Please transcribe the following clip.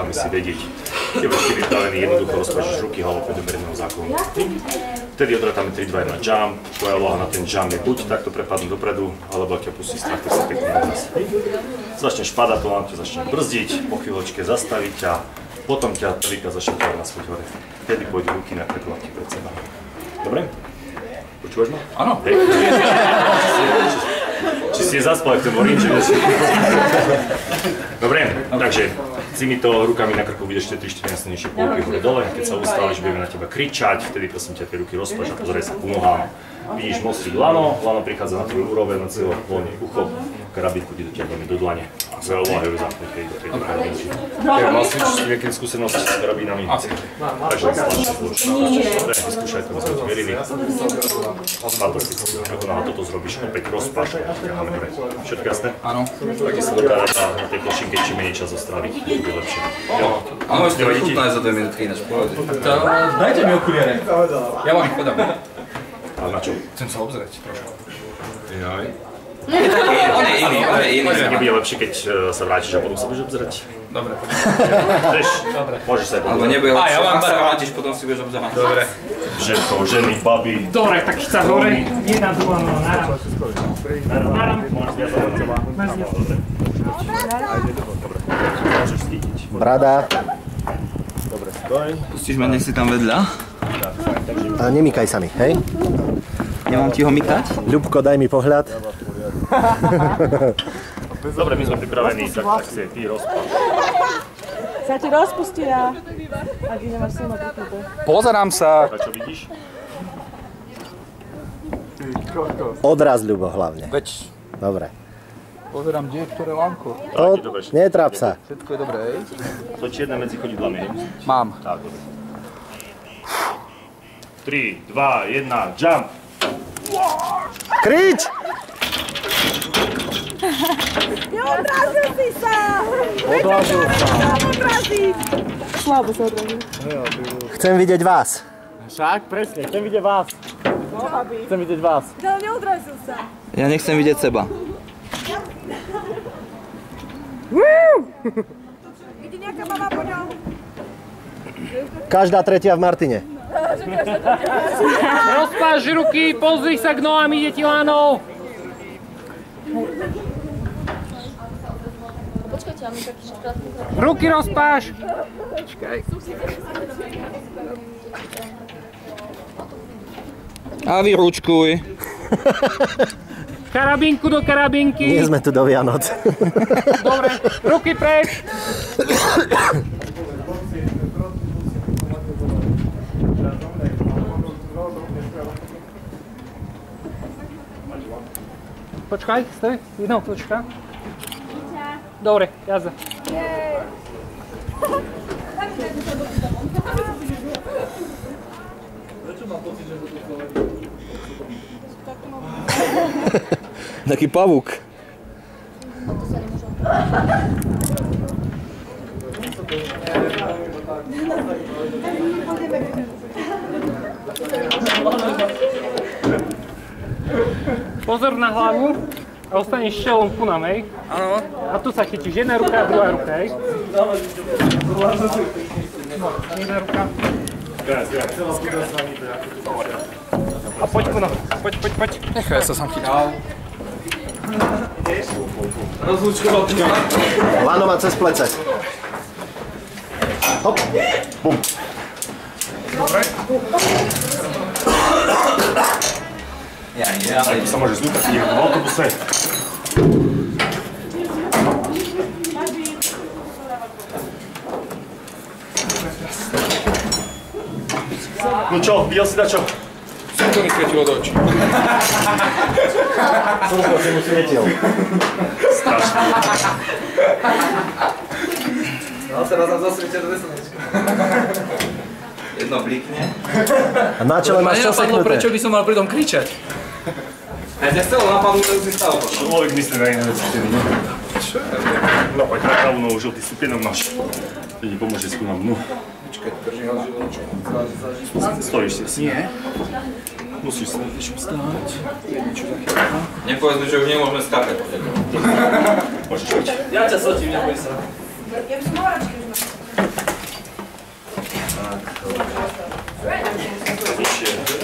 dáme si vedieť. Keď budete pripravení, jednoducho rozpáčaš ruky, hlavu pôjde bereného záklonu. Vtedy odratáme 3, 2, 1 jump. Tvoja úloha na ten jump je buď takto prepadnúť dopredu, alebo ak ťa pustí strach, tak sa pekne odraz. Začneš padať, to vám ťa začne brzdiť, po chvíľočke zastaviť ťa, potom ťa prvýkrát začne ťa naspäť hore. Vtedy pôjdu ruky na krklapky pred seba. Dobre? Počúvaš ma? Áno. Či si je zaspal, ak ten morím, či vieš? Dobre, takže si mi to rukami na krku vydržte 3-4 naslednejšie polky hore dole. Keď sa ustávaš, budeme na teba kričať, vtedy prosím ťa tie ruky rozpáš a pozeraj sa ku nohám. Vidíš mostík lano prichádza na tvoju úroveň, na celé voľne ucho, karabínku ti dotiahneme do dlane. Veľa uvahajú zapnúť do tejto karabínky. Mal si nejaké skúsenosti s karabínami? Takže stlačte spoločne. Dobre, vyskúšaj to, my sme ti verili. Fantasticky. Ako náhle toto zrobíš, opäť rozpáš a ťaháme hore. Všetko jasné? Áno. Takisto dokára na tej plošinke, čím menej čas zostaviť, to bude lepšie. Áno, ešte vychutná za 2 minútky ináč povedať. Dajte mi okuliare. Ja vám ich podám. A na čo? Chcem sa obzrieť trošku. Jaj. On je iný, Nebude lepšie, keď sa vrátiš a potom sa budeš obzerať. Dobre. Vieš, môžeš sa aj alebo nebude lepšie, ak sa vrátiš, potom si budeš obzerať. Dobre. Ženko, ženy, baby. Dobre, tak sa hore. Jedna, druhá, no, naram. Naram. Môžeš cítiť. Brada. Dobre, stoj. Pustíš ma, nech si tam vedľa. A nemykaj sa mi, hej? Nemám ti ho mykať? Ľubko, daj mi pohľad. Dobre, my sme pripravení, tak si ty rozpáš. Sa ti rozpustia, ak nemáš silno pripnuté. Pozerám sa. A čo vidíš? Odraz, Ľubo, hlavne. Veď, Dobre. pozerám, kde je ktoré lánko. Netráp sa. Všetko je dobré, hej? To čierne medzi chodidlami, hej? Mám. Tak, dobre. 3, 2, 1, jump! Krič! Neodrazil si sa! Odrazil sa. Neodrazil! Slabo sa odrazil. Chcem vidieť vás. Však, presne, chcem vidieť vás. Chcem vidieť vás. Ale neodrazil sa. Ja nechcem vidieť seba. Ide nejaká mama po ňom. Každá tretia v Martine. Rozpáš ruky, pozri sa k nohám, ide ti lano. Počkajte, máme taký krátky. Ruky rozpáš. Počkaj. A vyrúčkuj. Karabínku do karabínky. Nie sme tu do Vianoc. Dobre, ruky preč. Počkaj, stoj, jednou počka. Dobre, jazda. Taký pavúk. Pozor na hlavu a ostaneš čelom ku nám, hej? Áno. A tu sa chytíš jedna ruka a druhá ruka, hej? No, jedna ruka. A poď ku nám, poď. Nechaj sa sám chytiť. Lano má cez plece. Hop. Bum. Ja. Sa môže zlúkať, keď je v autobuse. No čo, videl si dačo? Slnko mi svietilo do očí. Slnko si mu svietil. Strašne. No, teraz nám zasvietia do slnečka. Jedno blikne. A na čele máš čo seknuté? Prečo by som mal pri tom kričať? A ja chcel napadnúť, to si stalo. Človek myslí na iné veci, vtedy, nie? Čo? No, poď na pravú nohu, žltý stupienok máš. Teď pomôže skú nám dnu. Počkaj, drží ho živočo. Stojíš si asi. Nie. Musíš sa niečo stáť. Nepovedz mi, že už nemôžeme skákať. Môžeš byť. Ja ťa sotím, neboj sa. Ja by som mohla, či už Vyššie.